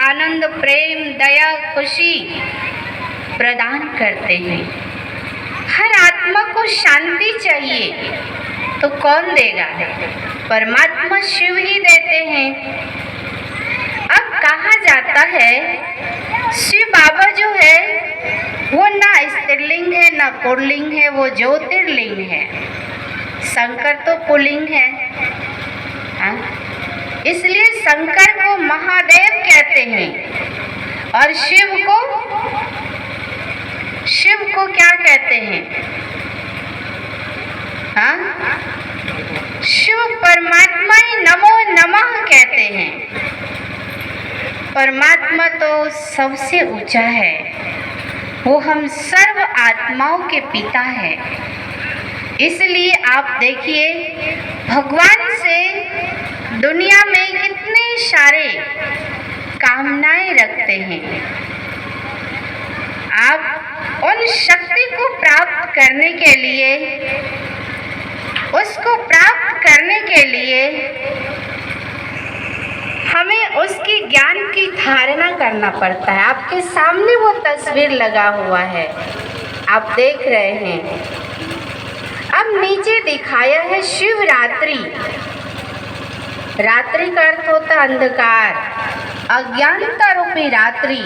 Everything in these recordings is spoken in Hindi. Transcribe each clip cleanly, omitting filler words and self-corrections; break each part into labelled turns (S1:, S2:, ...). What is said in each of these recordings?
S1: आनंद, प्रेम, दया, खुशी प्रदान करते हैं। हर आत्मा को शांति चाहिए तो कौन देगा? परमात्मा शिव ही देते हैं। अब कहा जाता है शिव बाबा जो है वो ना स्त्रीलिंग है ना पुल्लिंग है, वो ज्योतिर्लिंग है। शंकर तो पुल्लिंग है, इसलिए शंकर को महादेव कहते हैं और शिव को क्या कहते हैं? शिव परमात्मा ही नमो नमः कहते हैं। परमात्मा तो सबसे ऊंचा है, वो हम सर्व आत्माओं के पिता है। इसलिए आप देखिए भगवान से दुनिया में कितने सारे कामनाएं रखते हैं। आप उन शक्ति को प्राप्त करने के लिए, उसको प्राप्त करने के लिए हमें उसकी ज्ञान की धारणा करना पड़ता है। आपके सामने वो तस्वीर लगा हुआ है, आप देख रहे हैं। अब नीचे दिखाया है शिवरात्रि। रात्रि का अर्थ होता है अंधकार, अज्ञानता रूपी रात्रि।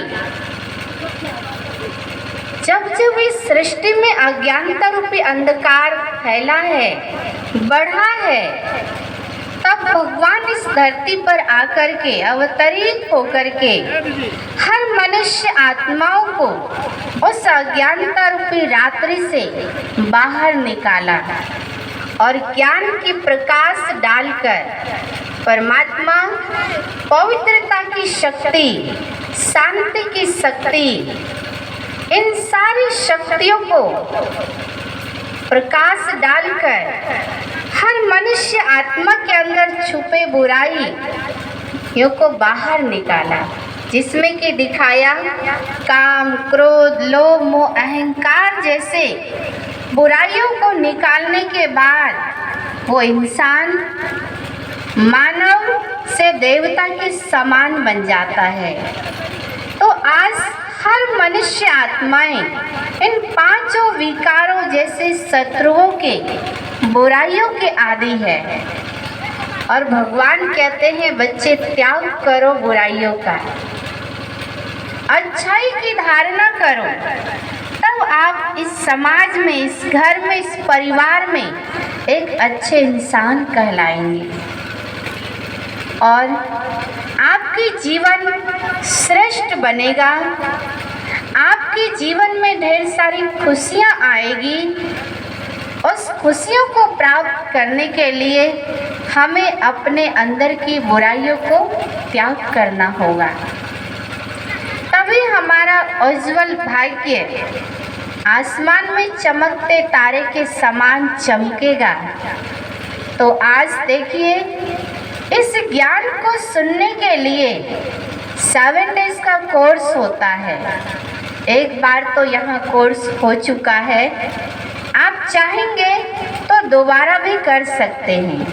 S1: जब जब इस सृष्टि में अज्ञानता रूपी अंधकार फैला है, बढ़ा है, तब भगवान इस धरती पर आकर के अवतरित होकर के हर मनुष्य आत्माओं को उस अज्ञानता रूपी रात्रि से बाहर निकाला और ज्ञान की प्रकाश डालकर परमात्मा पवित्रता की शक्ति, शांति की शक्ति, इन सारी शक्तियों को प्रकाश डालकर हर मनुष्य आत्मा के अंदर छुपे बुराई को बाहर निकाला, जिसमें कि दिखाया काम, क्रोध, लोभ, मोह, अहंकार जैसे बुराइयों को निकालने के बाद वो इंसान मानव से देवता के समान बन जाता है। तो आज हर मनुष्य आत्माएं इन पांचों विकारों जैसे शत्रुओं के, बुराइयों के आदि है और भगवान कहते हैं बच्चे त्याग करो बुराइयों का, अच्छाई की धारणा करो, तब आप इस समाज में, इस घर में, इस परिवार में एक अच्छे इंसान कहलाएंगे और आपकी जीवन श्रेष्ठ बनेगा। आपके जीवन में ढेर सारी खुशियाँ आएगी। उस खुशियों को प्राप्त करने के लिए हमें अपने अंदर की बुराइयों को त्याग करना होगा, तभी हमारा उज्जवल भाग्य आसमान में चमकते तारे के समान चमकेगा। तो आज देखिए इस ज्ञान को सुनने के लिए 7 डेज का कोर्स होता है। एक बार तो यहाँ कोर्स हो चुका है, आप चाहेंगे तो दोबारा भी कर सकते हैं।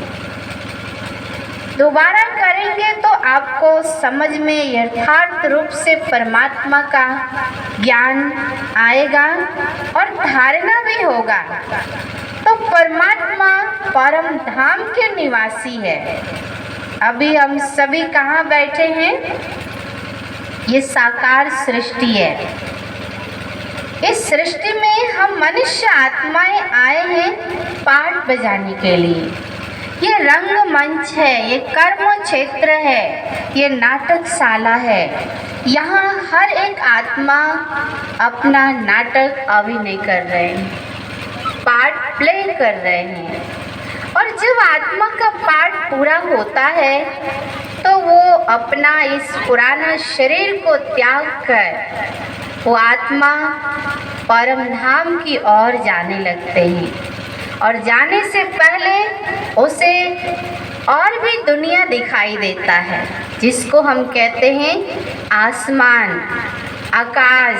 S1: दोबारा करेंगे तो आपको समझ में यथार्थ रूप से परमात्मा का ज्ञान आएगा और धारणा भी होगा। तो परमात्मा परम धाम के निवासी है। अभी हम सभी कहाँ बैठे हैं? ये साकार सृष्टि है। इस सृष्टि में हम मनुष्य आत्माएं आए हैं पाठ बजाने के लिए। ये रंगमंच है, ये कर्म क्षेत्र है, ये नाटकशाला है। यहाँ हर एक आत्मा अपना नाटक अभिनय कर रहे हैं, पार्ट प्ले कर रहे हैं। और जब आत्मा का पार्ट पूरा होता है तो वो अपना इस पुराना शरीर को त्याग कर वो आत्मा परम धाम की ओर जाने लगते हैं। और जाने से पहले उसे और भी दुनिया दिखाई देता है, जिसको हम कहते हैं आसमान, आकाश,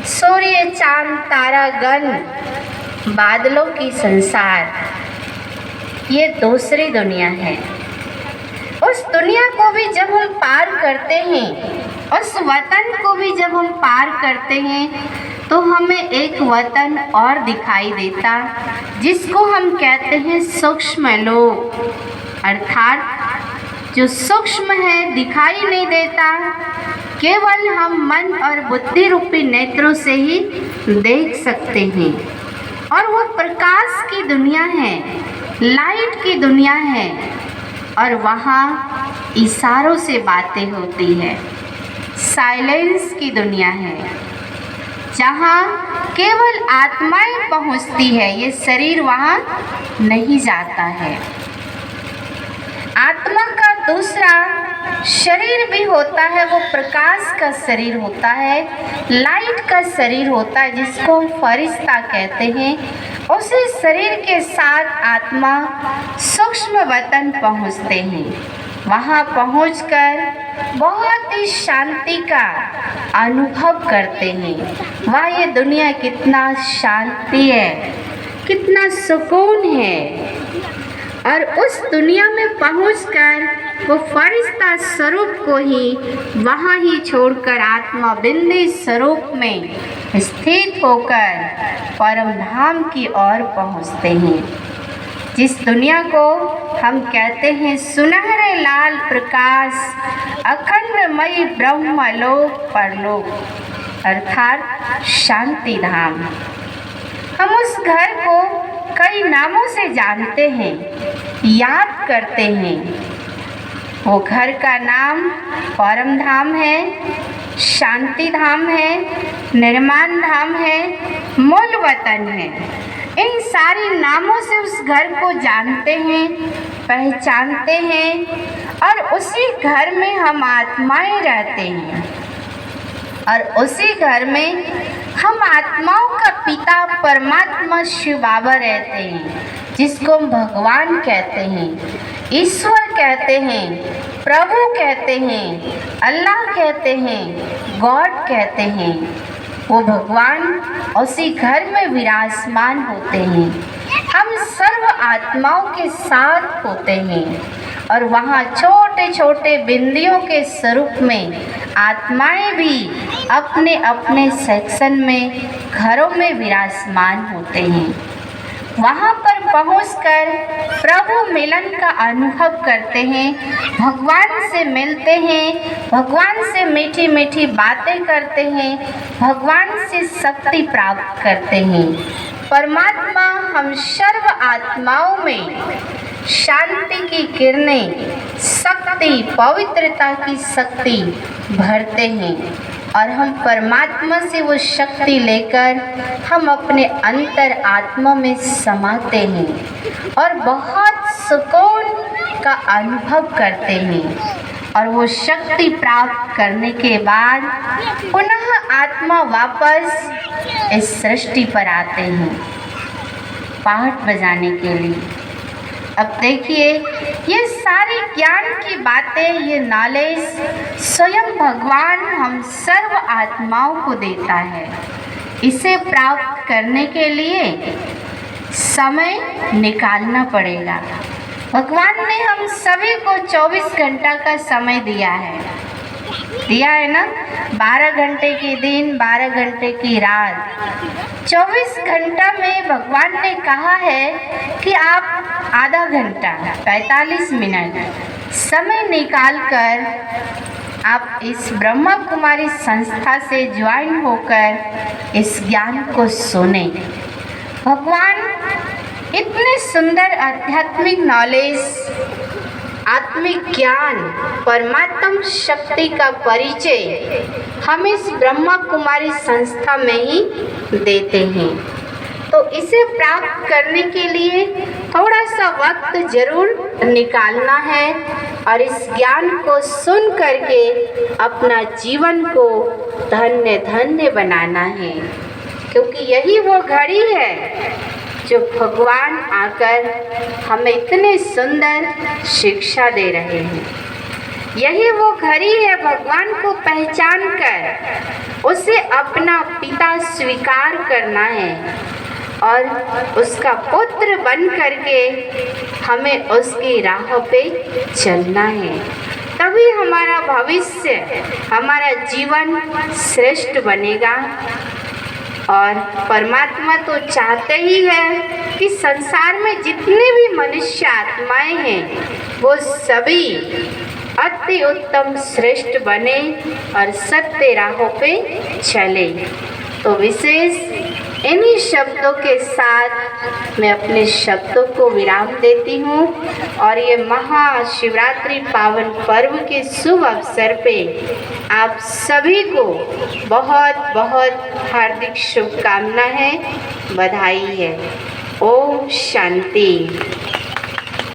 S1: सूर्य, चांद, तारा गण, बादलों की संसार। ये दूसरी दुनिया है। उस दुनिया को भी जब हम पार करते हैं, उस वतन को भी जब हम पार करते हैं, तो हमें एक वतन और दिखाई देता, जिसको हम कहते हैं सूक्ष्म लोक। अर्थात जो सूक्ष्म है, दिखाई नहीं देता, केवल हम मन और बुद्धि रूपी नेत्रों से ही देख सकते हैं। और वो प्रकाश की दुनिया है, लाइट की दुनिया है, और वहाँ इशारों से बातें होती है। साइलेंस की दुनिया है, जहाँ केवल आत्माएं पहुँचती है, ये शरीर वहाँ नहीं जाता है। आत्मा का दूसरा शरीर भी होता है, वो प्रकाश का शरीर होता है, लाइट का शरीर होता है, जिसको हम फरिश्ता कहते हैं। उसी शरीर के साथ आत्मा सूक्ष्म वतन पहुँचते हैं। वहाँ पहुँचकर बहुत ही शांति का अनुभव करते हैं। वह ये दुनिया कितना शांति है, कितना सुकून है। और उस दुनिया में पहुंचकर वो फरिश्ता स्वरूप को ही वहाँ ही छोड़कर आत्मा बिंदी स्वरूप में स्थित होकर परम धाम की ओर पहुँचते हैं। जिस दुनिया को हम कहते हैं सुनहरे लाल प्रकाश, अखंडमयी ब्रह्मलोक परलोक, अर्थात शांति धाम। हम उस घर को कई नामों से जानते हैं, याद करते हैं। वो घर का नाम परम धाम है, शांति धाम है, निर्माण धाम है, मूल वतन है। इन सारे नामों से उस घर को जानते हैं, पहचानते हैं, और उसी घर में हम आत्माएं रहते हैं। और उसी घर में हम आत्माओं का पिता परमात्मा शिव बाबा रहते हैं, जिसको हम भगवान कहते हैं, ईश्वर कहते हैं, प्रभु कहते हैं, अल्लाह कहते हैं, गॉड कहते हैं। वो भगवान उसी घर में विराजमान होते हैं। हम सर्व आत्माओं के साथ होते हैं, और वहाँ छोटे छोटे बिंदियों के स्वरूप में आत्माएं भी अपने अपने सेक्शन में घरों में विराजमान होते हैं। वहाँ पर पहुंचकर प्रभु मिलन का अनुभव करते हैं, भगवान से मिलते हैं, भगवान से मीठी मीठी बातें करते हैं, भगवान से शक्ति प्राप्त करते हैं। परमात्मा हम सर्व आत्माओं में शांति की किरणें, शक्ति, पवित्रता की शक्ति भरते हैं, और हम परमात्मा से वो शक्ति लेकर हम अपने अंतर आत्मा में समाते हैं और बहुत सुकून का अनुभव करते हैं। और वो शक्ति प्राप्त करने के बाद पुनः आत्मा वापस इस सृष्टि पर आते हैं पाठ बजाने के लिए। अब देखिए, ये सारी ज्ञान की बातें, ये नॉलेज स्वयं भगवान हम सर्व आत्माओं को देता है। इसे प्राप्त करने के लिए समय निकालना पड़ेगा। भगवान ने हम सभी को 24 घंटा का समय दिया है ना। 12 घंटे की दिन, 12 घंटे की रात, 24 घंटा में भगवान ने कहा है कि आप आधा घंटा 45 मिनट समय निकाल कर आप इस ब्रह्मा कुमारी संस्था से ज्वाइन होकर इस ज्ञान को सुने। भगवान इतने सुंदर आध्यात्मिक नॉलेज, आत्मिक ज्ञान, परमात्म शक्ति का परिचय हम इस ब्रह्मा कुमारी संस्था में ही देते हैं। तो इसे प्राप्त करने के लिए थोड़ा सा वक्त जरूर निकालना है और इस ज्ञान को सुन करके अपना जीवन को धन्य धन्य बनाना है, क्योंकि यही वो घड़ी है जो भगवान आकर हमें इतने सुंदर शिक्षा दे रहे हैं। यही वो घड़ी है भगवान को पहचान कर उसे अपना पिता स्वीकार करना है और उसका पुत्र बन करके हमें उसकी राह पे चलना है। तभी हमारा भविष्य, हमारा जीवन श्रेष्ठ बनेगा। और परमात्मा तो चाहते ही है कि संसार में जितने भी मनुष्य आत्माएं हैं वो सभी अति उत्तम श्रेष्ठ बने और सत्य राहों पे चले। तो विशेष इन्हीं शब्दों के साथ मैं अपने शब्दों को विराम देती हूँ और ये महाशिवरात्रि पावन पर्व के शुभ अवसर पे आप सभी को बहुत बहुत हार्दिक शुभकामना है, बधाई है। ओम शांति।